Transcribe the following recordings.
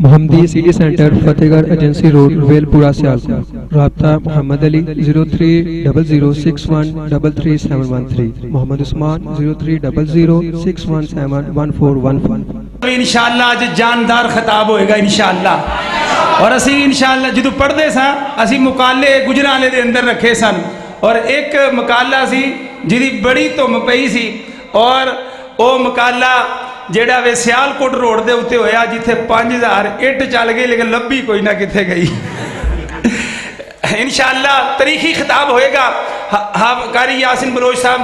محمدی city centre فتح گڑھ agency road well پورہ سیالکوٹ. رابطہ محمد علی 0300613373 محمد عثمان 030061711415. انشاءاللہ آج جاندار خطاب ہوئے گا انشاءاللہ. اور اسی انشاءاللہ جدو پڑھ دے سا اسی مقالے گجرالے دے اندر رکھے سن اور ایک مقالہ سی جدی بڑی تم پئی سی اور او مقالہ جیڑا وے سیالکوٹ روڈ دے ہوتے ہویا جتھے 5000 اٹ چل گئی لیکن لبی کوئی نہ کتھے گئی. انشاءاللہ تاریخی خطاب ہوئے گا. قاری یاسین بلوچ صاحب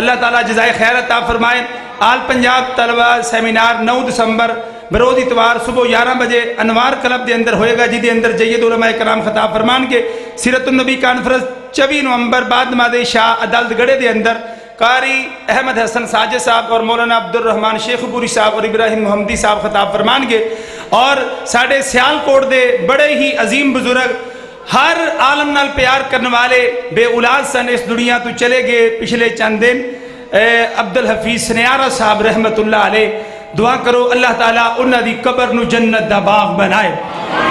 اللہ تعالیٰ جزائے خیر عطا فرمائے. آل پنجاب طلبہ سیمینار 9 دسمبر بروز اتوار صبح 11 بجے انوار کلب دے اندر ہوئے گا جی دے اندر جید علماء کرام خطاب فرمان کے. سیرت النبی کانفرنس 24 نومبر بعد نماز عشاء عدالت گڑھے دے اندر قاری احمد حسن ساجد صاحب اور مولانا عبد الرحمن شیخ پوری صاحب اور ابراہیم محمدی صاحب خطاب فرمان کے. اور ساڑھے سیالکوٹ دے بڑے ہی عظیم بزرگ ہر عالم نال پیار کرنے والے بے اولاد سن اس دنیا تو چلے گئے پچھلے چند دن. عبدالحفیظ سنیارہ صاحب رحمت اللہ علیہ دعا کرو اللہ تعالیٰ انہاں دی قبر نو جنت دا باغ بنائے.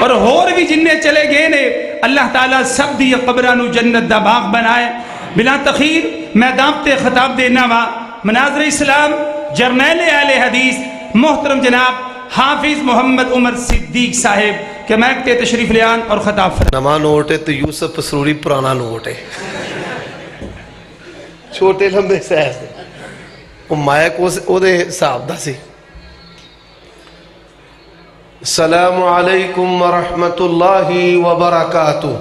اور ہور بھی جننے چلے گئے نے اللہ تعالیٰ سب دی قبرہ نو جنت دا باغ بنائے. بلا تخیر میں دامتے خطاب دینا وا مناظر اسلام جرنیل اہل حدیث محترم جناب حافظ محمد عمر صدیق صاحب کہ مہکتے تشریف لیان اور خطاب فرمان. نما نوٹ ہے تو یوسف پسروری پرانا نوٹ ہے چھوٹے لمبے سیز دے وہ مائک او دے صاحب دا سی. السلام علیکم ورحمت اللہ وبرکاتہ.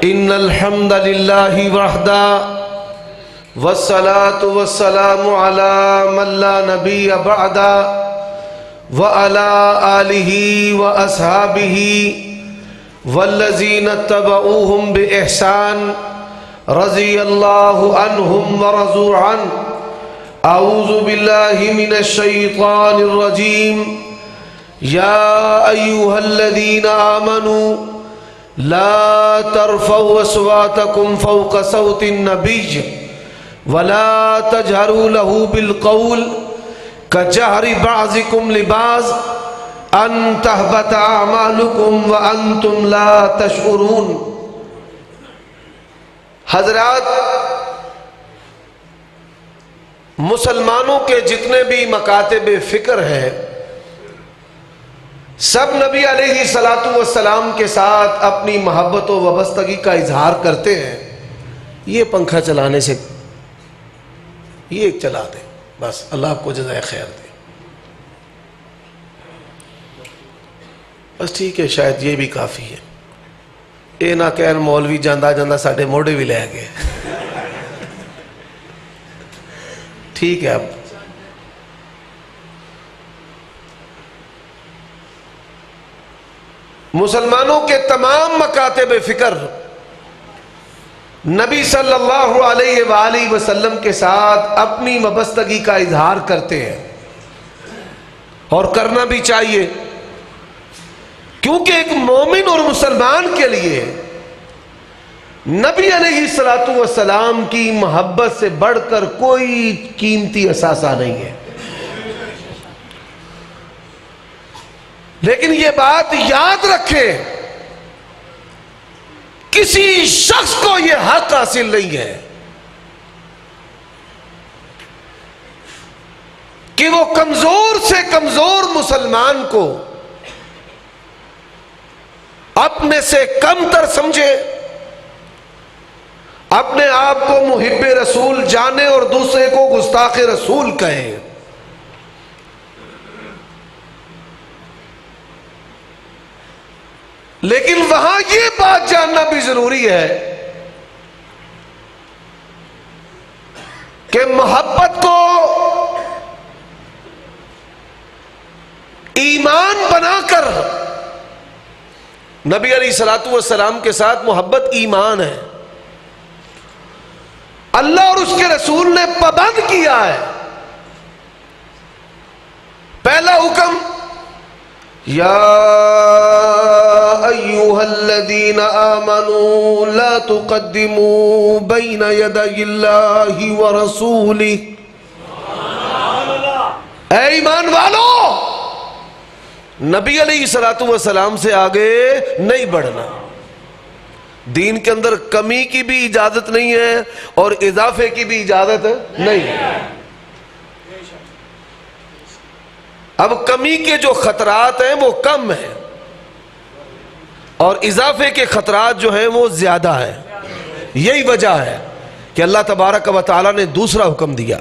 ان الحمد للہ وحدہ والصلاة والسلام علی من لا نبی بعدہ وعلی آلہ واصحابہ والذین اتبعوہم بإحسان رضی اللہ عنہم ورضوا عنہ. اعوذ باللہ من الشیطان الرجیم. یا ایہا الذین آمنوا لا ترفعوا اصواتکم فوق صوت النبی ولا تجہروا له بالقول کجہر بعضکم لبعض ان تحبط اعمالکم وانتم لا تشعرون. حضرات، مسلمانوں کے جتنے بھی مکاتب فکر ہیں سب نبی علیہ السلام کے ساتھ اپنی محبت و وابستگی کا اظہار کرتے ہیں. یہ پنکھا چلانے سے یہ ایک چلا دیں بس، اللہ آپ کو جزائے خیر دے. بس ٹھیک ہے، شاید یہ بھی کافی ہے. اے نہ کہن مولوی جاندہ جاندہ ساڑھے موڑے بھی لے گئے. ٹھیک ہے. اب مسلمانوں کے تمام مکاتب فکر نبی صلی اللہ علیہ وآلہ وسلم کے ساتھ اپنی وابستگی کا اظہار کرتے ہیں اور کرنا بھی چاہیے، کیونکہ ایک مومن اور مسلمان کے لیے نبی علیہ السلام کی محبت سے بڑھ کر کوئی قیمتی اثاثہ نہیں ہے. لیکن یہ بات یاد رکھیں، کسی شخص کو یہ حق حاصل نہیں ہے کہ وہ کمزور سے کمزور مسلمان کو اپنے سے کم تر سمجھے، اپنے آپ کو محب رسول جانے اور دوسرے کو گستاخ رسول کہے. لیکن وہاں یہ بات جاننا بھی ضروری ہے کہ محبت کو ایمان بنا کر نبی علیہ السلام کے ساتھ محبت ایمان ہے. اللہ اور اس کے رسول نے پابند کیا ہے. پہلا حکم یا ایوہا الذین آمنوا لا تقدموا بین یدی اللہ ورسولہ. اے ایمان والو، نبی علیہ الصلوۃ والسلام سے آگے نہیں بڑھنا. دین کے اندر کمی کی بھی اجازت نہیں ہے اور اضافے کی بھی اجازت نہیں ہے. اب کمی کے جو خطرات ہیں وہ کم ہیں اور اضافے کے خطرات جو ہیں وہ زیادہ ہیں. یہی وجہ ہے کہ اللہ تبارک و تعالی نے دوسرا حکم دیا,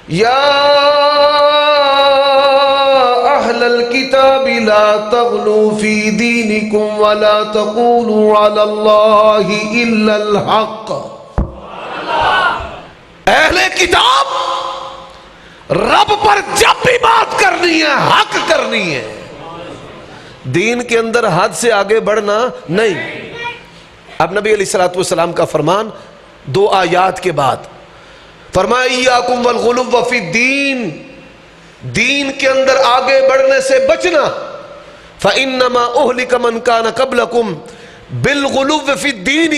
یا اہل الکتاب لا تغلوا فی دینکم ولا تقولوا علی اللہ الا الحق. اہل کتاب رب پر جب بھی بات کرنی ہے حق کرنی ہے, دین کے اندر حد سے آگے بڑھنا نہیں. اب نبی علیہ الصلوۃ والسلام کا فرمان 2 آیات کے بعد فرمایا ایاکم والغلو فی الدین, دین کے اندر آگے بڑھنے سے بچنا. فإنما أهلك من كان قبلكم بالغلو فی الدین,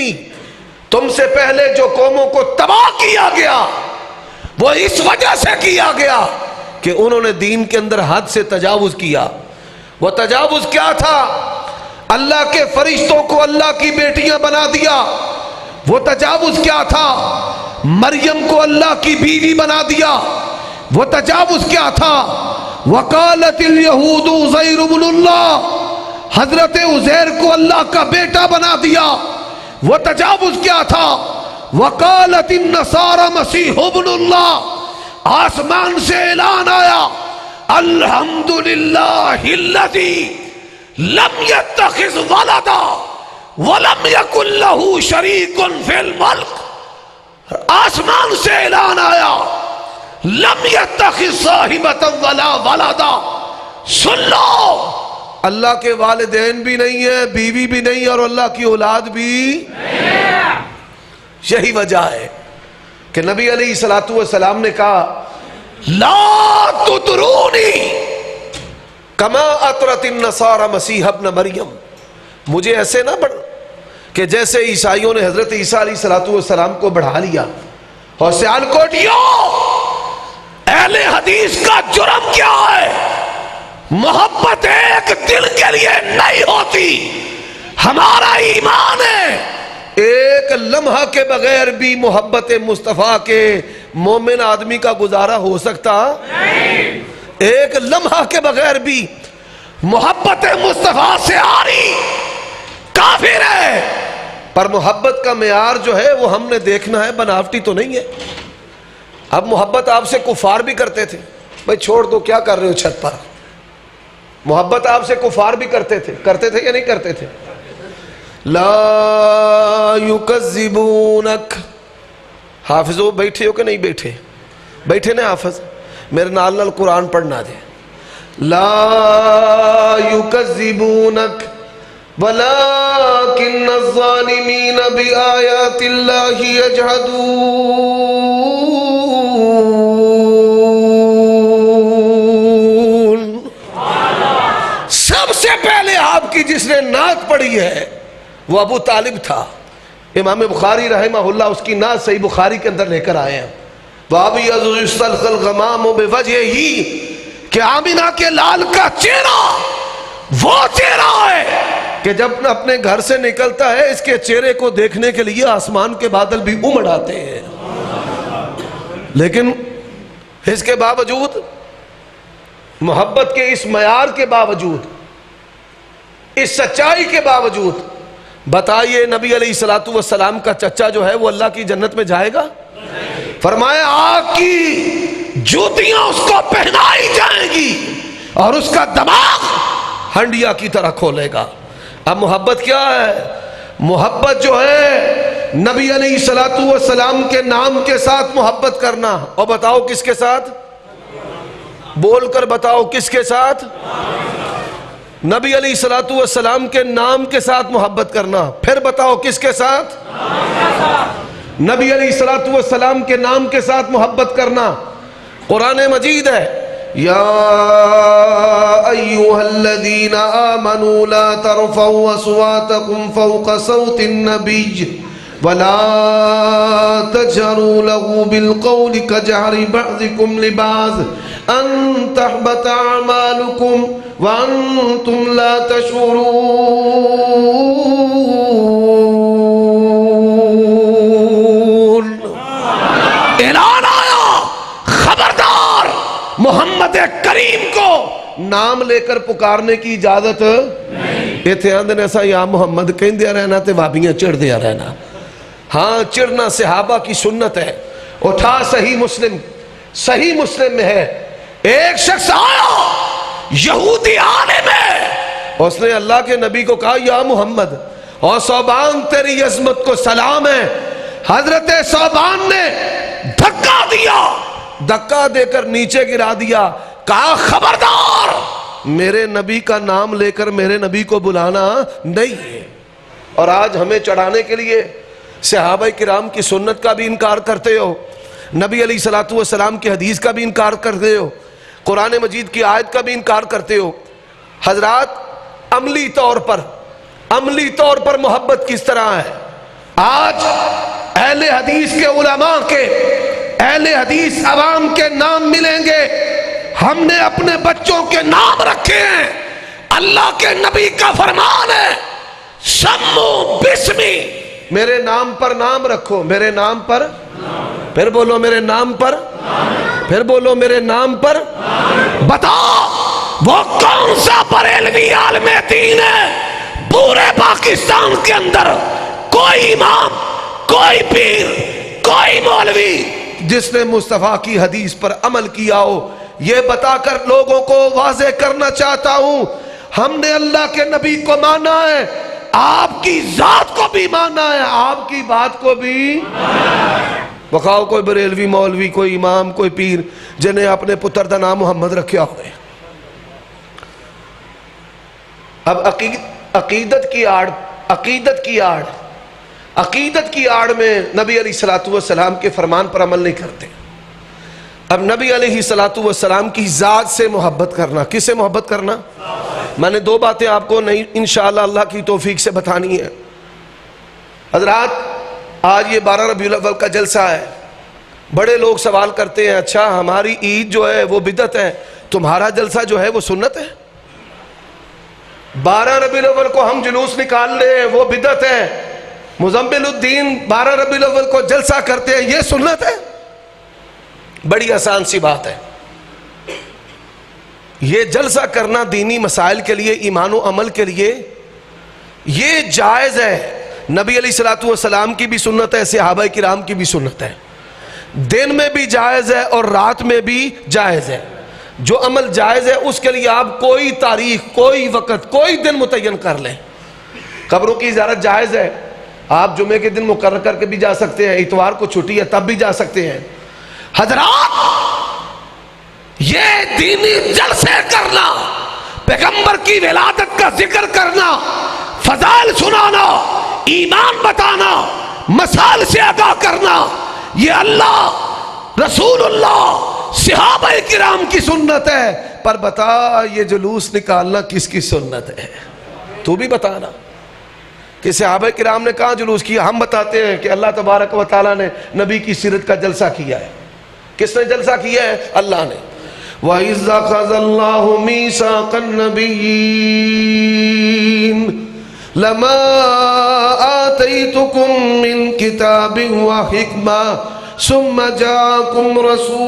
تم سے پہلے جو قوموں کو تباہ کیا گیا وہ اس وجہ سے کیا گیا کہ انہوں نے دین کے اندر حد سے تجاوز کیا. وہ تجاوز کیا تھا؟ اللہ کے فرشتوں کو اللہ کی بیٹیاں بنا دیا. وہ تجاوز کیا تھا؟ مریم کو اللہ کی بیوی بنا دیا. وہ تجاوز کیا تھا؟ وقالت الیہود عزیر ابن اللہ, حضرت عزیر کو اللہ کا بیٹا بنا دیا. وہ تجاوز کیا تھا؟ وقالت النصارى مسیح ابن اللہ, آسمان سے اعلان آیا الحمدللہ الذی لم يتخذ ولدا ولم يكن له شریک فی الملک. آسمان سے اعلان آیا لم يتخذ صاحبۃ ولا ولدا. سن لو, اللہ کے والدین بھی نہیں ہے, بیوی بھی نہیں, اور اللہ کی اولاد بھی نہیں. یہی وجہ ہے کہ نبی علیہ الصلوۃ والسلام نے کہا لا تطرونی کما اطرت النصارى مسیح ابن مریم, مجھے ایسے نہ بڑھ کہ جیسے عیسائیوں نے حضرت عیسیٰ علیہ الصلوۃ والسلام کو بڑھا لیا. اور سیال کوٹیوں, اہل حدیث کا جرم کیا ہے؟ محبت ایک دل کے لیے نہیں ہوتی. ہمارا ایمان ہے ایک لمحہ کے بغیر بھی محبت مصطفیٰ کے مومن آدمی کا گزارا ہو سکتا نہیں. ایک لمحہ کے بغیر بھی محبت مصطفیٰ سے آری کافر ہے. پر محبت کا معیار جو ہے وہ ہم نے دیکھنا ہے, بناوٹی تو نہیں ہے. اب محبت آپ سے کفار بھی کرتے تھے, بھائی چھوڑ دو کیا کر رہے ہو چھت پر. محبت آپ سے کفار بھی کرتے تھے یا نہیں کرتے تھے؟ لا یکذبونک. حافظو بیٹھے ہو کہ نہیں بیٹھے؟ بیٹھے نا حافظ, میرے نال قرآن پڑھنا دے. لا یکذبونک ولکن الظالمین بآیات اللہ یجحدون. سب سے پہلے آپ کی جس نے نعت پڑھی ہے وہ ابو طالب تھا. امام بخاری رحمہ اللہ اس کی نعت صحیح بخاری کے اندر لے کر آئے ہیں. وَأَبْيَضُ يُسْتَلْقَ الْغَمَامُ بِوَجْهِهِ, کہ آمینہ کے لال کا چہرہ وہ چہرہ ہے کہ جب اپنے گھر سے نکلتا ہے اس کے چہرے کو دیکھنے کے لیے آسمان کے بادل بھی امڑ آتے ہیں. لیکن اس کے باوجود, محبت کے اس معیار کے باوجود, اس سچائی کے باوجود, بتائیے نبی علیہ الصلوۃ والسلام کا چچا جو ہے وہ اللہ کی جنت میں جائے گا؟ فرمایا آگ کی جوتیاں اس کو پہنائی جائیں گی اور اس کا دماغ ہنڈیا کی طرح کھولے گا. اب محبت کیا ہے؟ محبت جو ہے نبی علیہ الصلوۃ والسلام کے نام کے ساتھ محبت کرنا. اور بتاؤ کس کے ساتھ؟ بول کر بتاؤ کس کے ساتھ؟ نبی علیہ الصلوۃ والسلام کے نام کے ساتھ محبت کرنا. پھر بتاؤ کس کے ساتھ؟ نبی علیہ الصلوۃ والسلام کے نام کے ساتھ محبت کرنا. قرآن مجید ہے یا ایھا الذین آمنوا لا ترفعوا اصواتکم فوق صوت النبی ولا تجهروا له بالقول كجهر بعضكم لبعض ان تحبط اعمالكم وانتم لا تشعرون. اعلان آیا، خبردار، محمد کریم کو نام لے کر پکارنے کی اجازت یہ تھے آندھے ایسا یا محمد کہیں دیا رہنا تے بابیاں چڑھ دیا رہنا. ہاں چڑھنا صحابہ کی سنت ہے. اٹھا صحیح مسلم میں ہے، ایک شخص آیا یہودی عالم ہے، اس نے اللہ کے نبی کو کہا یا محمد، اور ثوبان تیری عظمت کو سلام ہے. حضرت ثوبان نے دھکا دے کر نیچے گرا دیا، کہا خبردار، میرے نبی کا نام لے کر میرے نبی کو بلانا نہیں ہے. اور آج ہمیں چڑھانے کے لیے صحابہ کرام کی سنت کا بھی انکار کرتے ہو، نبی علیہ الصلوۃ والسلام کی حدیث کا بھی انکار کرتے ہو، قرآن مجید کی آیت کا بھی انکار کرتے ہو. حضرات عملی طور پر محبت کس طرح ہے؟ آج اہل حدیث کے علماء کے، اہل حدیث عوام کے نام ملیں گے، ہم نے اپنے بچوں کے نام رکھے ہیں. اللہ کے نبی کا فرمان ہے سمو بسمی، میرے نام پر نام رکھو، میرے نام پر، پھر بولو میرے نام پر، پھر بولو میرے نام پر. بتا وہ کون سا بریلوی عالم دین ہے پورے پاکستان کے اندر، کوئی امام، کوئی پیر، کوئی مولوی جس نے مصطفیٰ کی حدیث پر عمل کیا ہو؟ یہ بتا کر لوگوں کو واضح کرنا چاہتا ہوں، ہم نے اللہ کے نبی کو مانا ہے، آپ کی ذات کو بھی مانا ہے، آپ کی بات کو بھی. بخاؤ کوئی بریلوی مولوی، کوئی امام، کوئی پیر جنہیں اپنے پتر دا نام محمد رکھیا ہوئے. اب عقیدت کی آڑ میں نبی علیہ الصلوۃ والسلام کے فرمان پر عمل نہیں کرتے. اب نبی علیہ الصلوۃ والسلام کی ذات سے محبت کرنا، کس سے محبت کرنا؟ میں نے دو باتیں آپ کو نہیں انشاءاللہ اللہ کی توفیق سے بتانی ہے. حضرات آج یہ 12 ربیع الاول کا جلسہ ہے، بڑے لوگ سوال کرتے ہیں اچھا ہماری عید جو ہے وہ بدعت ہے، تمہارا جلسہ جو ہے وہ سنت ہے؟ 12 ربیع الاول کو ہم جلوس نکال لیں وہ بدعت ہے، مزمل الدین 12 ربیع الاول کو جلسہ کرتے ہیں یہ سنت ہے؟ بڑی آسان سی بات ہے. یہ جلسہ کرنا دینی مسائل کے لیے، ایمان و عمل کے لیے یہ جائز ہے. نبی علیہ الصلوۃ والسلام کی بھی سنت ہے، صحابہ کرام کی بھی سنت ہے. دن میں بھی جائز ہے اور رات میں بھی جائز ہے. جو عمل جائز ہے اس کے لیے آپ کوئی تاریخ، کوئی وقت، کوئی دن متعین کر لیں. قبروں کی زیارت جائز ہے، آپ جمعے کے دن مقرر کر کے بھی جا سکتے ہیں، اتوار کو چھٹی ہے تب بھی جا سکتے ہیں. حضرات یہ دینی جلسے کرنا، پیغمبر کی ولادت کا ذکر کرنا، فضائل سنانا، ایمان بتانا، مسائل سے آگاہ کرنا، یہ اللہ، رسول اللہ، صحابہ کرام کی سنت ہے. پر بتا یہ جلوس نکالنا کس کی سنت ہے؟ تو بھی بتانا کہ صحابہ کرام نے کہاں جلوس کیا. ہم بتاتے ہیں کہ اللہ تبارک و تعالیٰ نے نبی کی سیرت کا جلسہ کیا ہے. کس نے جلسہ کیا ہے؟ اللہ نے. وَإِذْ أَخَذَ اللَّهُ مِيثَاقَ النَّبِيِّينَ لَمَا آتَيْتُكُم مِّن كِتَابٍ وَحِكْمَةٍ ثُمَّ جَاءَكُمْ رَسُولٌ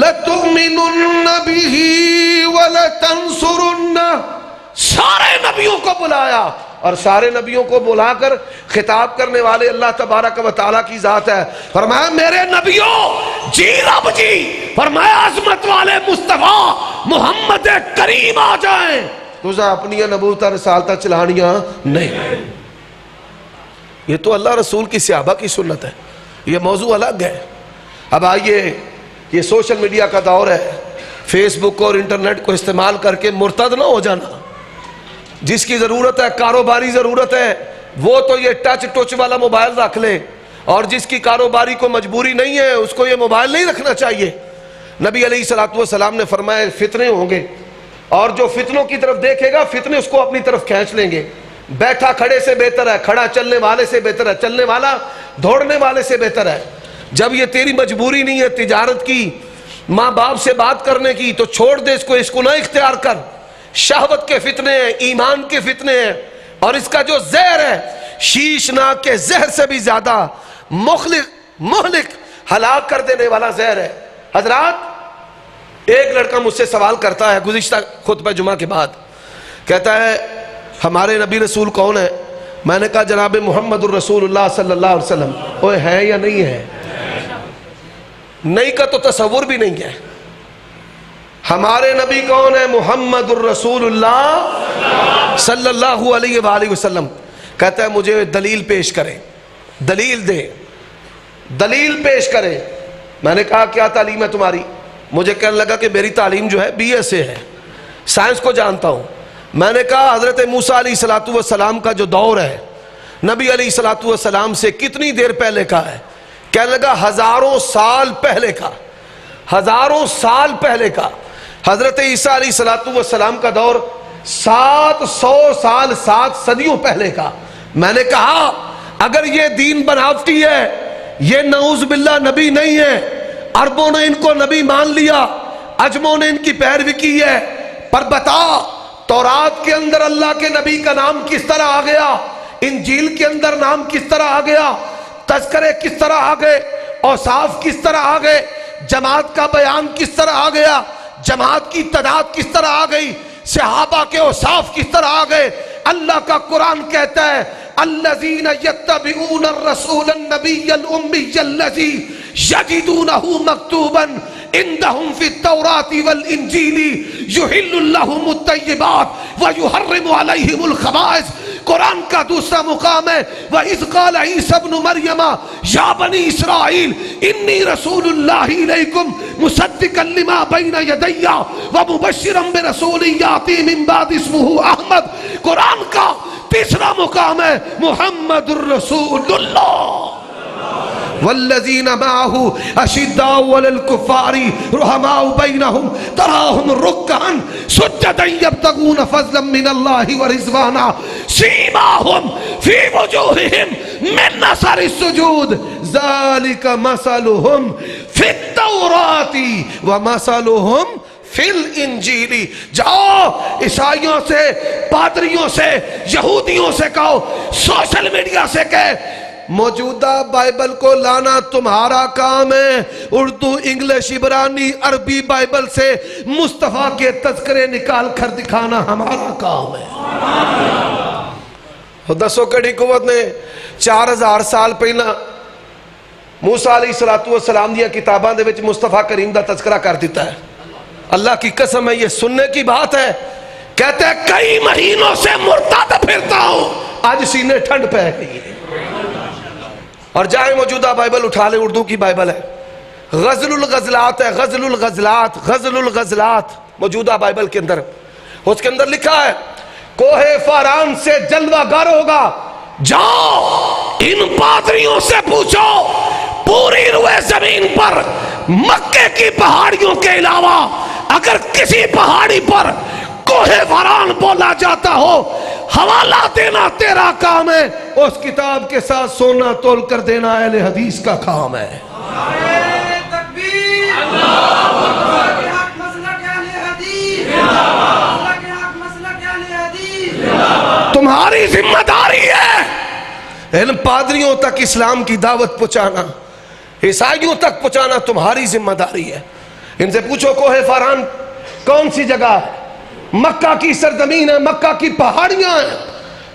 لَتُؤْمِنُنَّ بِهِ وَلَتَنصُرُنَّهُ. سارے نبیوں کو بلایا اور سارے نبیوں کو بلا کر خطاب کرنے والے اللہ تبارک و تعالیٰ کی ذات ہے. فرمایا میرے نبیوں جی رب جی، فرمایا عظمت والے مصطفیٰ محمد کریم آ جائیں. تجھے اپنی نبوت رسالت چلانیاں نہیں. یہ تو اللہ رسول کی صحابہ کی سنت ہے، یہ موضوع الگ ہے. اب آئیے، یہ سوشل میڈیا کا دور ہے، فیس بک اور انٹرنیٹ کو استعمال کر کے مرتد نہ ہو جانا. جس کی ضرورت ہے، کاروباری ضرورت ہے، وہ تو یہ ٹچ والا موبائل رکھ لے، اور جس کی کاروباری کو مجبوری نہیں ہے اس کو یہ موبائل نہیں رکھنا چاہیے. نبی علیہ الصلوۃ والسلام نے فرمایا فتنے ہوں گے، اور جو فتنوں کی طرف دیکھے گا فتنے اس کو اپنی طرف کھینچ لیں گے. بیٹھا کھڑے سے بہتر ہے, کھڑا چلنے والے سے بہتر ہے, چلنے والا دوڑنے والے سے بہتر ہے. جب یہ تیری مجبوری نہیں ہے تجارت کی, ماں باپ سے بات کرنے کی, تو چھوڑ دے اس کو نہ اختیار کر. شہوت کے فتنے ہیں, ایمان کے فتنے ہیں, اور اس کا جو زہر ہے شیشناک کے زہر سے بھی زیادہ مہلک ہلاک کر دینے والا زہر ہے. حضرات, ایک لڑکا مجھ سے سوال کرتا ہے گزشتہ خطبہ جمعہ کے بعد, کہتا ہے ہمارے نبی رسول کون ہے؟ میں نے کہا جناب محمد الرسول اللہ صلی اللہ علیہ وسلم. اوہ ہے یا نہیں ہے؟ نہیں کا تو تصور بھی نہیں ہے. ہمارے نبی کون ہے؟ محمد الرسول اللہ صلی اللہ علیہ وآلہ وسلم. کہتا ہے مجھے دلیل پیش کرے, دلیل دے, دلیل پیش کرے. میں نے کہا کیا تعلیم ہے تمہاری؟ مجھے کہنے لگا کہ میری تعلیم جو ہے BA سے ہے, سائنس کو جانتا ہوں. میں نے کہا حضرت موسیٰ علیہ السلام کا جو دور ہے نبی علیہ السلام سے کتنی دیر پہلے کا ہے؟ کہنے لگا ہزاروں سال پہلے کا, ہزاروں سال پہلے کا. حضرت عیسیٰ علیہ السلام کا دور 700 سال 7 صدیوں پہلے کا. میں نے کہا اگر یہ دین بناوٹی ہے, یہ نعوذ باللہ نبی نہیں ہے, عربوں نے ان کو نبی مان لیا, عجموں نے ان کی پیروی کی ہے, پر بتا تورات کے اندر اللہ کے نبی کا نام کس طرح آ گیا, انجیل کے اندر نام کس طرح آ گیا, تذکرے کس طرح آ گئے, اوصاف کس طرح آ گئے, جماعت کا بیان کس طرح آ گیا, جماعت کی تعداد کس طرح آ گئی, صحابہ کے اوصاف کس طرح آ گئے. اللہ کا قرآن کہتا ہے الذین یتبعون الرسول النبی الامی الذی یجدونہ مکتوبا عندهم فی التوراۃ والانجیل یحل لهم الطیبات ویحرم علیہم الخبائث. قرآن کا دوسرا مقام ہے وَإِذْ قَالَ عِيسَى ابْنُ مَرْيَمَ يَا بَنِي إِسْرَائِيلَ إِنِّي رَسُولُ اللَّهِ إِلَيْكُمْ مُصَدِّقًا لِمَا بَيْنَ يَدَيَّ وَمُبَشِّرًا بِرَسُولٍ يَأْتِي مِن بَعْدِي اسْمُهُ أَحْمَدُ. قرآن کا تیسرا مقام ہے محمد الرسول اللہ. والذین معہ اشداء علی الکفار رحماء بینہم تراہم رکعا سجدا یبتغون فضلا من اللہ ورضوانا سیماہم فی وجوہہم من اثر السجود ذالک مثلہم فی التوراۃ ومثلہم فی الانجیل. جاؤ عیسائیوں سے, پادریوں سے, یہودیوں سے کہو, سوشل میڈیا سے کہے موجودہ بائبل کو لانا تمہارا کام ہے, اردو انگلش عبرانی عربی بائبل سے مصطفیٰ کے تذکرے نکال کر دکھانا ہمارا کام ہے. دسو کڑی قوت نے 4000 سال پہلا موسیٰ علیہ السلام دیا کتاباں دے وچ مصطفیٰ کریم دا تذکرہ کر دیتا ہے. اللہ کی قسم ہے یہ سننے کی بات ہے. کہتے ہیں کئی مہینوں سے مرتد پھرتا ہوں, آج سینے ٹھنڈ پہ گئی ہے. اور جائیں موجودہ بائبل اٹھا لیں, اردو کی بائبل ہے, غزل الغزلات ہے, غزل الغزلات, غزل الغزلات موجودہ بائبل کے اندر. اس کے اندر لکھا ہے کوہ فاران سے جلوہ گر ہوگا. جاؤ ان پادریوں سے پوچھو پوری روئے زمین پر مکے کی پہاڑیوں کے علاوہ اگر کسی پہاڑی پر کوہ فاران بولا جاتا ہو, حوالہ دینا تیرا کام ہے, اس کتاب کے ساتھ سونا تول کر دینا اہل حدیث کا کام ہے. تمہاری ذمہ داری ہے ان پادریوں تک اسلام کی دعوت پہنچانا, عیسائیوں تک پہنچانا تمہاری ذمہ داری ہے. ان سے پوچھو کوہ فاران کون سی جگہ ہے؟ مکہ کی سرزمین ہے, مکہ کی پہاڑیاں ہیں.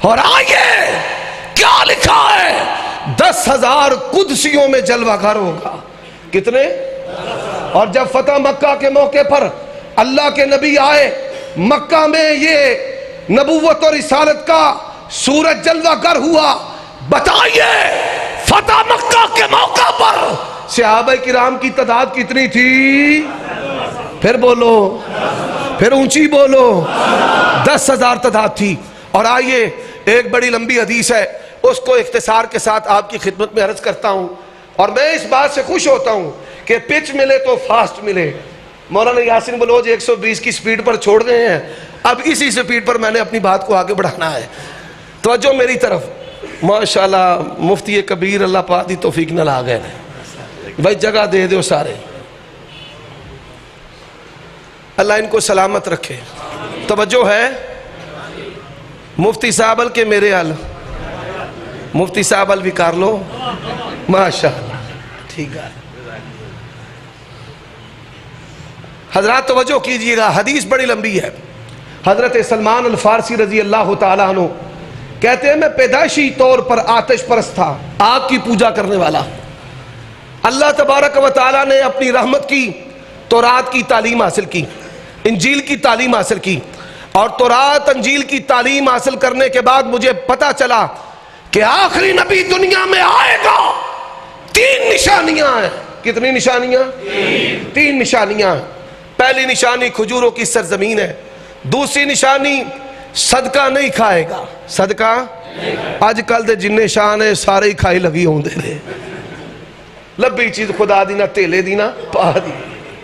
اور آئیے کیا لکھا ہے 10,000 قدسیوں میں جلوہ گھر ہوگا. کتنے؟ اور جب فتح مکہ کے موقع پر اللہ کے نبی آئے مکہ میں, یہ نبوت اور رسالت کا سورج جلوہ گر ہوا. بتائیے فتح مکہ کے موقع پر صحابہ کرام کی تعداد کتنی تھی؟ پھر بولو, پھر اونچی بولو. 10,000 تعداد تھی. اور آئیے ایک بڑی لمبی حدیث ہے, اس کو اختصار کے ساتھ آپ کی خدمت میں عرض کرتا ہوں. اور میں اس بات سے خوش ہوتا ہوں کہ پچ ملے تو فاسٹ ملے, مولانا یاسین بلوچ 120 کی سپیڈ پر چھوڑ گئے ہیں، اب اسی سپیڈ پر میں نے اپنی بات کو آگے بڑھانا ہے. توجہ میری طرف. ماشاءاللہ مفتی کبیر اللہ پاک دی توفیق نال آ گئے بھائی، جگہ دے دو سارے، اللہ ان کو سلامت رکھے. توجہ ہے. مفتی صاحب ال کے میرے ال، مفتی صاحب ال بھی کر لو ماشاءاللہ. ٹھیک ہے حضرات توجہ کیجئے گا، حدیث بڑی لمبی ہے. حضرت سلمان الفارسی رضی اللہ تعالیٰ عنہ کہتے ہیں میں پیدائشی طور پر آتش پرست تھا، آگ کی پوجا کرنے والا. اللہ تبارک و تعالیٰ نے اپنی رحمت کی تورات کی تعلیم حاصل کی، انجیل کی تعلیم حاصل کی، اور تورات انجیل کی تعلیم حاصل کرنے کے بعد مجھے پتا چلا کہ آخری نبی دنیا میں آئے گا. 3 نشانیاں ہیں. کتنی نشانیاں؟ 3 نشانیاں. پہلی نشانی کھجوروں کی سرزمین ہے. دوسری نشانی صدقہ نہیں کھائے گا. صدقہ آج کل دے جن شان ہے سارے ہی کھائی لگی ہوں دے رہے، لبی چیز خدا دینا تیلے دینا پا دی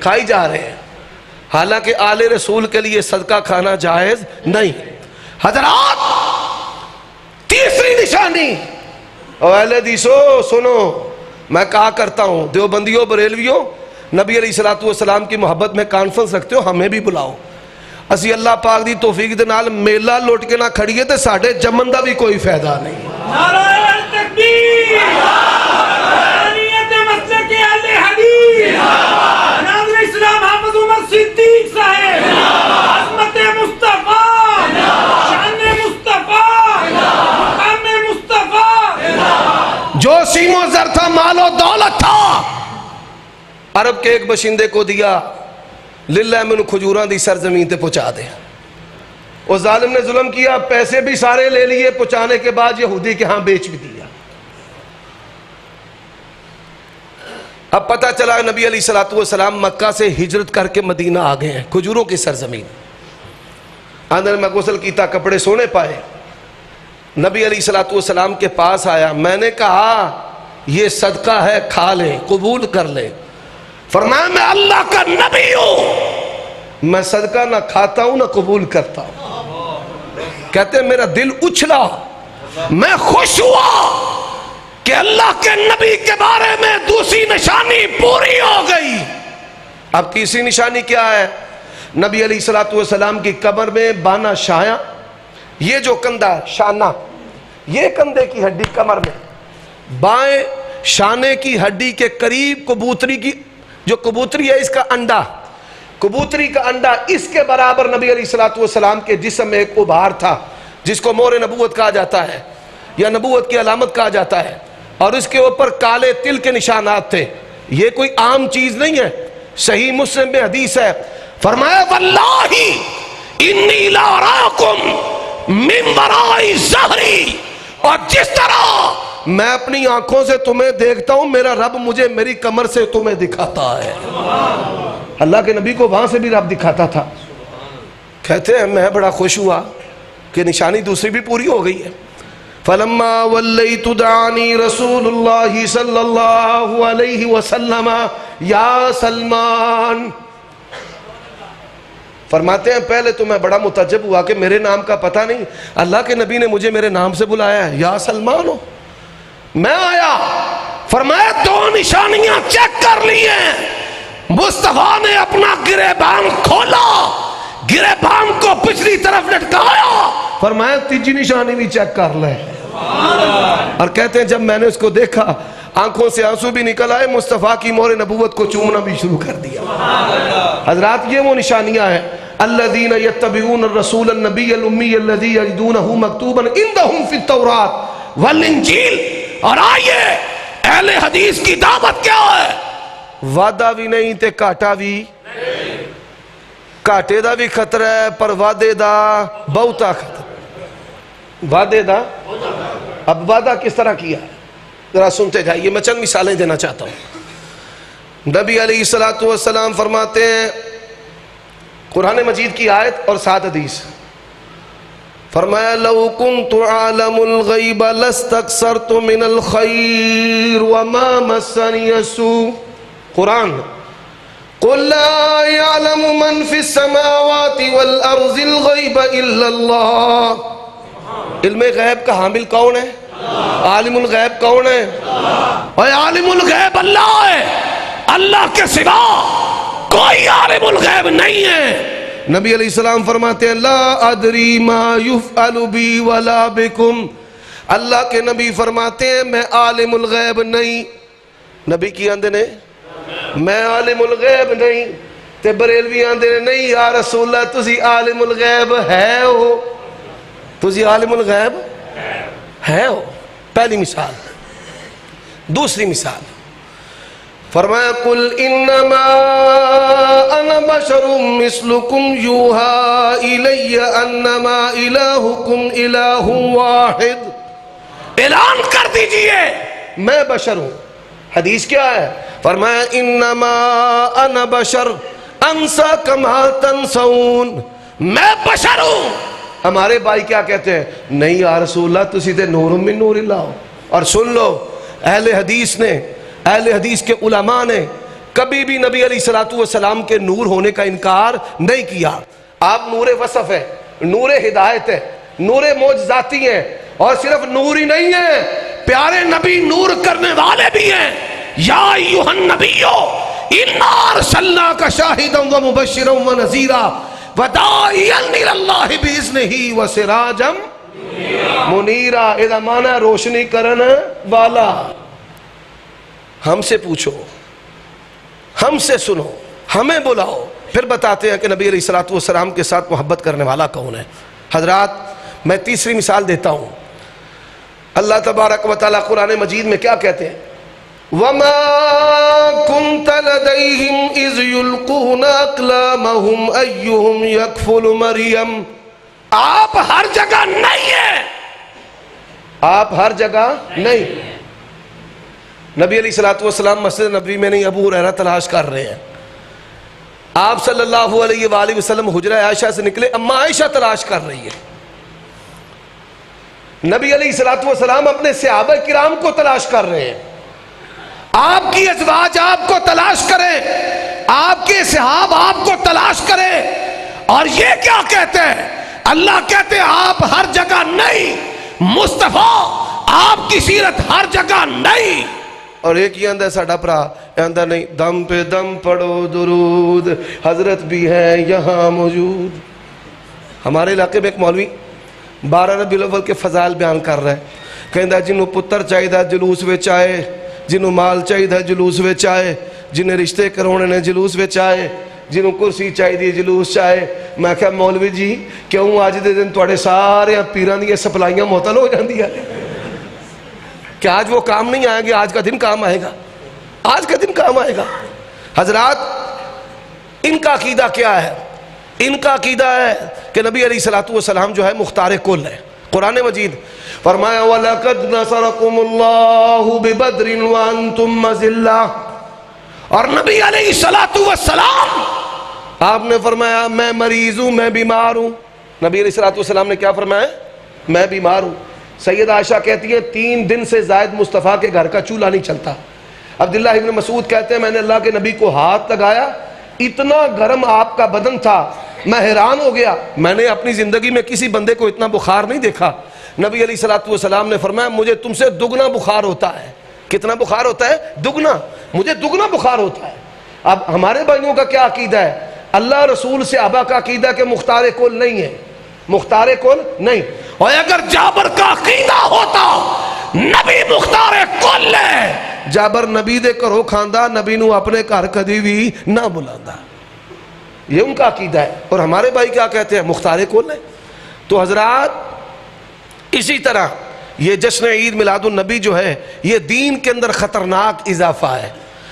کھائی جا رہے ہیں، حالانکہ آل رسول کے لیے صدقہ کھانا جائز نہیں. حضرات تیسری نشانی، اور اہل حدیثو سنو، میں کہا کرتا ہوں دیوبندیوں بریلویوں، نبی علیہ السلام کی محبت میں کانفرنس رکھتے ہو، ہمیں بھی بلاؤ. اسی اللہ پاک دی توفیق دے نال میلہ لوٹ کے نہ کھڑیے تے ساڑھے جمن دا بھی کوئی فائدہ نہیں. نعرہ تکبیر، حقانیت مسلک اہل حدیث، ناظر اسلام حافظ عمر صدیق صاحب، عظمت مصطفیٰ، شان مصطفیٰ، مقام مصطفیٰ. جو سیم و زر تھا، مال و دولت تھا، عرب کے ایک بشندے کو دیا، للہ میں انہوں کھجوران دی سرزمین تے پہنچا دے. اس ظالم نے ظلم کیا، پیسے بھی سارے لے لیے، پہنچانے کے بعد یہودی کے ہاں بیچ بھی دیا. اب پتہ چلا نبی علیہ السلام مکہ سے ہجرت کر کے مدینہ آ گئے ہیں، کھجوروں کی سرزمین. اندر میں غسل کیتا، کپڑے سونے پائے، نبی علیہ السلام کے پاس آیا. میں نے کہا یہ صدقہ ہے، کھا لے، قبول کر لے. فرمایا میں اللہ کا نبی ہوں، میں صدقہ نہ کھاتا ہوں نہ قبول کرتا ہوں. کہتے ہیں میرا دل اچھلا، میں خوش ہوا کہ اللہ کے نبی کے بارے میں دوسری نشانی پوری ہو گئی. اب تیسری نشانی کیا ہے؟ نبی علیہ السلام کی کمر میں بانا شایا، یہ جو کندھا ہے شانہ، یہ کندھے کی ہڈی کمر میں، بائیں شانے کی ہڈی کے قریب کبوتری کی، جو کبوتری ہے اس کا انڈا، کبوتری کا انڈا اس کے برابر نبی علیہ السلام کے جسم میں ایک ابھار تھا جس کو مور نبوت کہا جاتا ہے یا نبوت کی علامت کہا جاتا ہے، اور اس کے اوپر کالے تل کے نشانات تھے. یہ کوئی عام چیز نہیں ہے، صحیح مسلم میں حدیث ہے. فرمایا واللہ انی لاراکم من وراء ظہری، اور جس طرح میں اپنی آنکھوں سے تمہیں دیکھتا ہوں میرا رب مجھے میری کمر سے تمہیں دکھاتا ہے. اللہ کے نبی کو وہاں سے بھی رب دکھاتا تھا. کہتے ہیں میں بڑا خوش ہوا کہ نشانی دوسری بھی پوری ہو گئی ہے. فلما ولیت دعانی رسول اللہ صلی اللہ علیہ وسلم یا سلمان. فرماتے ہیں پہلے تو میں بڑا متعجب ہوا کہ میرے نام کا پتہ نہیں، اللہ کے نبی نے مجھے میرے نام سے بلایا ہے، یا سلمان ہو. میں آیا، فرمایا 2 نشانیاں چیک کر لی ہیں. مصطفیٰ نے اپنا گریبان کھولا، گریبان کو پچھلی طرف لٹکایا، فرمایا تیجی نشانی بھی چیک کر لے. اور کہتے ہیں جب میں نے اس کو دیکھا آنکھوں سے آنسو بھی نکل آئے، مصطفیٰ کی مور نبوت کو چومنا بھی شروع کر دیا. حضرات یہ وہ نشانیاں ہیں الذین یتبعون الرسول النبی الامی الذی یجدونہ مکتوبا عندہم فی التوراۃ والانجیل. اور آئیے اہل حدیث کی دعوت کیا ہے؟ وعدہ بھی نہیں تے کاٹا بھی، کاٹے دا بھی خطرہ ہے پر وعدے دا بہتا خطرہ. وعدے دا، اب وعدہ کس طرح کیا ہے ذرا سنتے جائیے، میں چند مثالیں دینا چاہتا ہوں. نبی علیہ السلام فرماتے ہیں، قرآن مجید کی آیت اور 7 حدیث، فرمایا لو کنت عالم الغیب لاستکثرت من الخیر وما مسنی السوء. قرآن قل لا يعلم من في السماوات والارض الغیب الا اللہ. علم غیب کا حامل کون ہے؟ عالم الغیب کون ہے؟ اور عالم الغیب اللہ ہے. اللہ کے سوا کوئی عالم الغیب نہیں ہے. نبی علیہ السلام فرماتے ہیں لا ادری ما یفعل بی ولا بکم. اللہ کے نبی فرماتے ہیں میں عالم الغیب نہیں. نبی کی آندے نے میں عالم الغیب نہیں. تے بریلوی آندے نے نہیں یا رسول اللہ تسی عالم الغیب ہے ہو. تسی عالم الغیب ہے ہو. پہلی مثال. دوسری مثال فرمایا قل انما انا بشر مثلکم یوحا الی انما الہکم الہ واحد. اعلان کر دیجئے میں بشر ہوں. حدیث کیا ہے؟ فرمایا انما انا بشر انسا کما تنسون. میں بشر ہوں. ہمارے بھائی کیا کہتے ہیں؟ نہیں یا رسول اللہ تسی تے نور من نور اللہ. اور سن لو اہل حدیث نے اہل حدیث کے علماء نے کبھی بھی نبی علیہ السلام کے نور ہونے کا انکار نہیں کیا. آپ نور وصف ہے, نور ہدایت ہے, نور معجزاتی ہیں, اور صرف نور ہی نہیں ہے, پیارے نبی نور کرنے والے بھی ہیں. یا ایھا النبی انا ارسلناک شاہدا ومبشرا ونذیرا وداعیا الی اللہ باذنہ وسراجا منیرا. اذا مانا روشنی کرن والا. ہم سے پوچھو, ہم سے سنو, ہمیں بلاؤ, پھر بتاتے ہیں کہ نبی علیہ السلام کے ساتھ محبت کرنے والا کون ہے. حضرات میں تیسری مثال دیتا ہوں. اللہ تبارک و تعالیٰ قرآن مجید میں کیا کہتے ہیں؟ وَمَا كُنْتَ لَدَيْهِمْ إِذْ يُلْقُونَ أَقْلَامَهُمْ أَيُّهُمْ يَكْفُلُ مَرْيَمْ. آپ ہر جگہ نہیں ہیں. آپ ہر جگہ نہیں. نبی علیہ السلام مسجد نبوی میں نہیں, ابو ہریرہ تلاش کر رہے ہیں. آپ صلی اللہ علیہ وآلہ وسلم حجرہ عائشہ سے نکلے, اما عائشہ تلاش کر رہی ہے. نبی علیہ السلام اپنے صحابہ کرام کو تلاش کر رہے ہیں. آپ کی ازواج آپ کو تلاش کریں, آپ کے صحاب آپ کو تلاش کریں, اور یہ کیا کہتے ہیں؟ اللہ کہتے ہیں آپ ہر جگہ نہیں. مصطفیٰ آپ کی سیرت ہر جگہ نہیں. اور ایک یہ اندر ساڑھا پرا اندر نہیں, دم پہ دم پڑھو درود حضرت بھی ہے یہاں موجود. ہمارے علاقے میں ایک مولوی 12 ربیع الاول کے فضائل بیان کر رہا ہے. کہندہ جنہوں پتر چاہیدہ جلوس وچ آئے, جنہوں مال چاہیدہ جلوس وچ آئے, جنہیں رشتے کرونے نے جلوس وچ آئے, جنہوں کرسی چاہیدی جلوس چاہے. میں کہا مولوی جی کیوں آج دے دن توڑے سارے پیران دیئے سپلائیاں معطل ہو جان دیا کہ آج وہ کام نہیں آئیں گے؟ آج کا دن کام آئے گا, آج کا دن کام آئے گا. حضرات ان کا عقیدہ کیا ہے؟ ان کا عقیدہ ہے کہ نبی علیہ السلام جو ہے مختار کل ہے. قرآن مجید فرمایا وَلَقَدْ نَصَرَكُمُ اللَّهُ بِبَدْرٍ وَأَنْتُمْ مَذِلَّةٌ. اور نبی علیہ السلام آپ نے فرمایا میں مریض ہوں, میں بیمار ہوں. نبی علیہ السلام نے کیا فرمایا؟ میں بیمار ہوں. سید عائشہ کہتی ہیں 3 دن سے زائد مصطفیٰ کے گھر کا چولہا نہیں چلتا. عبداللہ ابن مسعود کہتے ہیں میں نے اللہ کے نبی کو ہاتھ لگایا, اتنا گرم آپ کا بدن تھا, میں حیران ہو گیا. میں نے اپنی زندگی میں کسی بندے کو اتنا بخار نہیں دیکھا. نبی علیہ السلام نے فرمایا مجھے تم سے دگنا بخار ہوتا ہے. کتنا بخار ہوتا ہے؟ دگنا. مجھے دگنا بخار ہوتا ہے. اب ہمارے بھائیوں کا کیا عقیدہ ہے؟ اللہ رسول سے صحابہ کا عقیدہ کہ مختار کل نہیں ہے, مختار کل نہیں. اور اگر جابر کا عقیدہ ہوتا نبی مختار کل ہے, جابر نبی دے کرو کھاندہ, نبی نو اپنے گھر کدی بھی نہ بلاندہ. یہ ان کا عقیدہ ہے. اور ہمارے بھائی کیا کہتے ہیں؟ مختار کل ہے. تو حضرات اسی طرح یہ جشن عید میلاد النبی جو ہے یہ دین کے اندر خطرناک اضافہ ہے.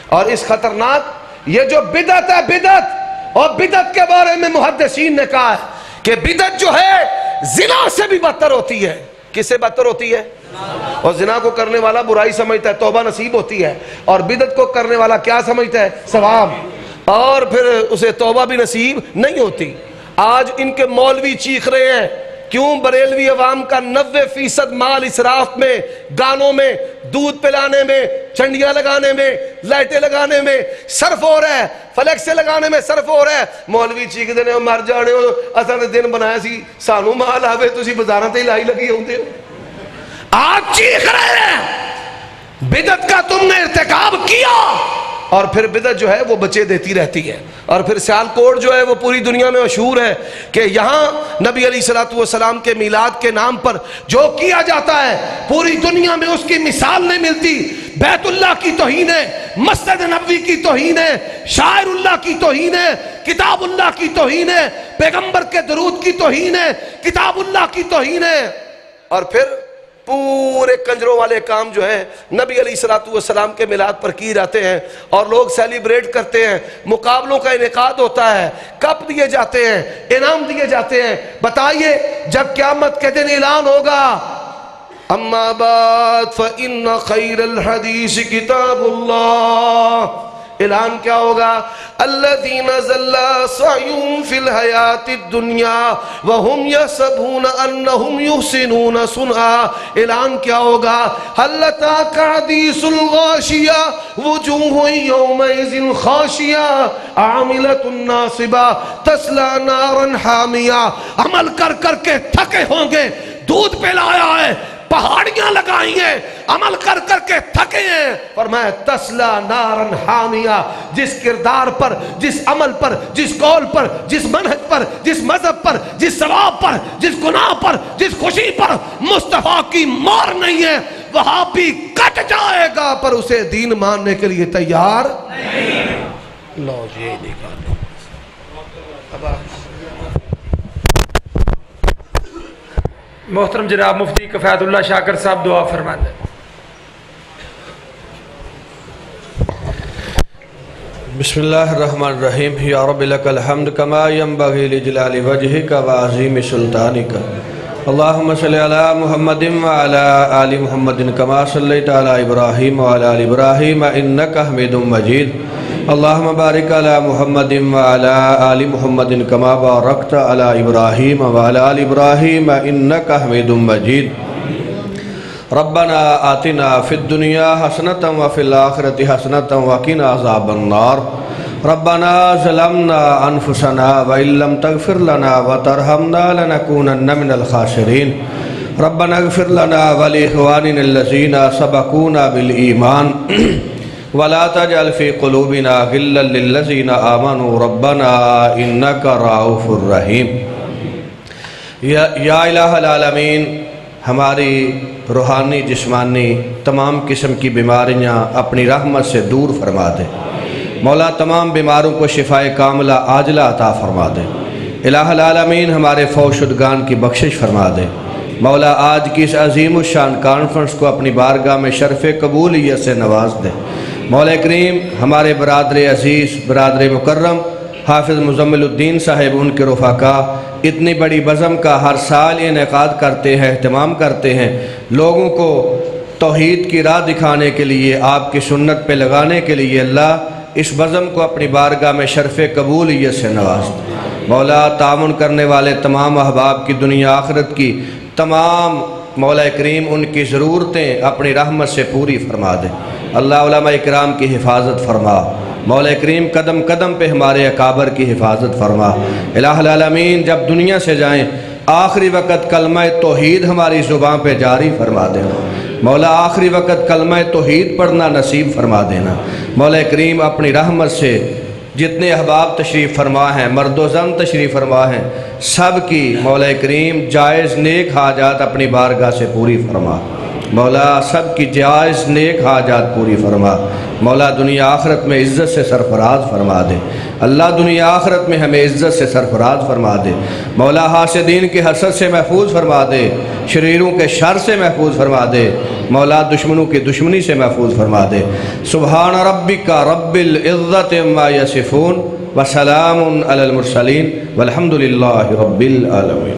اور اس خطرناک یہ جو بدعت ہے, بدعت, اور بدعت کے بارے میں محدثین نے کہا ہے کہ بدعت جو ہے زنا سے بھی بدتر ہوتی ہے. کس سے بدتر ہوتی ہے؟ اور زنا کو کرنے والا برائی سمجھتا ہے, توبہ نصیب ہوتی ہے, اور بدعت کو کرنے والا کیا سمجھتا ہے؟ ثواب, اور پھر اسے توبہ بھی نصیب نہیں ہوتی. آج ان کے مولوی چیخ رہے ہیں کیوں بریلوی عوام کا 90% مال اسراف میں، گانوں میں، دودھ پلانے میں، چنڈیاں لگانے میں، لائٹیں لگانے میں صرف ہو رہا ہے، فلیکسیں لگانے میں صرف ہو رہا ہے؟ مولوی چیخ دینے ہو مر جانے ہو، اساں نے دن بنایا سی سانو مال آوے، تسی بازاراں تے لائی لگی ہوندے ہو۔ آپ چیخ رہے ہیں بدعت کا تم نے ارتکاب کیا، اور پھر بدعت جو ہے وہ بچے دیتی رہتی ہے۔ اور پھر سیالکوٹ جو ہے وہ پوری دنیا میں مشہور ہے کہ یہاں نبی علیہ السلام کے میلاد کے نام پر جو کیا جاتا ہے پوری دنیا میں اس کی مثال نہیں ملتی۔ بیت اللہ کی توہین ہے، مسجد نبوی کی توہین ہے، شاعر اللہ کی توہین ہے، کتاب اللہ کی توہین ہے، پیغمبر کے درود کی توہین ہے، کتاب اللہ کی توہین ہے۔ اور پھر پورے کنجروں والے کام جو ہیں نبی علیہ السلام کے میلاد پر کی جاتے ہیں، اور لوگ سیلیبریٹ کرتے ہیں، مقابلوں کا انعقاد ہوتا ہے، کپ دیے جاتے ہیں، انعام دیے جاتے ہیں۔ بتائیے جب قیامت کے دن اعلان ہوگا اما بعد فإن خیر الحدیث کتاب اللہ، اعلان کیا ہوگا؟ الذین ضل سعیہم فی الحیات الدنیا وہم یحسبون انہم یحسنون صنعا، اعلان کیا ہوگا؟ هل اتاک حدیث الغاشیہ وجوہ یومئذ خاشیہ عاملۃ ناصبہ تصلی نارا حامیہ، عمل کر کر کے تھکے ہوں گے، دودھ پلایا ہے، پہاڑیاں لگائی ہیں، عمل کر کر کے تھکے ہیں، فرمایا تسلا نارن حامیہ، جس کردار پر، جس عمل پر، جس قول پر، جس منہج پر، جس مذہب پر، جس ثواب پر، جس گناہ پر، جس خوشی پر مصطفیٰ کی مار نہیں ہے، وہاں بھی کٹ جائے گا پر اسے دین ماننے کے لیے تیار نہیں۔ لو یہ نکالو محترم جناب مفتی کفایت اللہ شاکر صاحب دعا فرما دیں۔ بسم اللہ الرحمن الرحیم، یا رب لک الحمد کما ینبغی لجلال وجہک وعظیم سلطانک، اللہم صلی علی محمد وعلی آل محمد کما صلیت علی ابراہیم وعلی آل ابراہیم انک حمید مجید، اللہم بارک علی محمد وعلی آل محمد کما بارکت علی ابراہیم وعلی آل ابراہیم انک حمید مجید۔ ربنا آتنا فی الدنیا حسنۃ وفی الآخرۃ حسنۃ وقنا عذاب النار، ربنا ظلمنا انفسنا وان لم تغفر لنا وترحمنا لنکونن من الخاسرین، ربنا اغفر لنا ولاخواننا الذین سبقونا بالایمان ولا تجعل في قلوبنا غلا للذین آمنوا ربنا انک رؤوف رحیم۔ یا الہ العالمین، ہماری روحانی جسمانی تمام قسم کی بیماریاں اپنی رحمت سے دور فرما دے، مولا تمام بیماروں کو شفاء کاملہ عاجلہ عطا فرما دے، الہ العالمین ہمارے فوت شدگان کی بخشش فرما دے، مولا آج کی اس عظیم الشان کانفرنس کو اپنی بارگاہ میں شرف قبولیت سے نواز دے، مولا کریم ہمارے برادر عزیز، برادر مکرم حافظ مزمل الدین صاحب، ان کے رفقا اتنی بڑی بزم کا ہر سال انعقاد کرتے ہیں، اہتمام کرتے ہیں، لوگوں کو توحید کی راہ دکھانے کے لیے، آپ کی سنت پہ لگانے کے لیے، اللہ اس بزم کو اپنی بارگاہ میں شرف قبولیت سے نواز دے، مولا تعاون کرنے والے تمام احباب کی دنیا آخرت کی تمام مولا کریم ان کی ضرورتیں اپنی رحمت سے پوری فرما دے، اللہ علماء اکرام کی حفاظت فرما، مولا کریم قدم قدم پہ ہمارے اکابر کی حفاظت فرما، الہ العالمین جب دنیا سے جائیں آخری وقت کلمہ توحید ہماری زبان پہ جاری فرما دینا، مولا آخری وقت کلمہ توحید پڑھنا نصیب فرما دینا، مولا کریم اپنی رحمت سے جتنے احباب تشریف فرما ہیں، مرد و زن تشریف فرما ہیں، سب کی مولا کریم جائز نیک حاجات اپنی بارگاہ سے پوری فرما، مولا سب کی جائز نیک حاجات پوری فرما، مولا دنیا آخرت میں عزت سے سرفراز فرما دے، اللہ دنیا آخرت میں ہمیں عزت سے سرفراز فرما دے، مولا حاسدین کی حسد سے محفوظ فرما دے، شریروں کے شر سے محفوظ فرما دے، مولا دشمنوں کی دشمنی سے محفوظ فرما دے، سبحان ربک رب العزت عما یصفون وسلام علی المرسلین والحمد للہ رب العالمین۔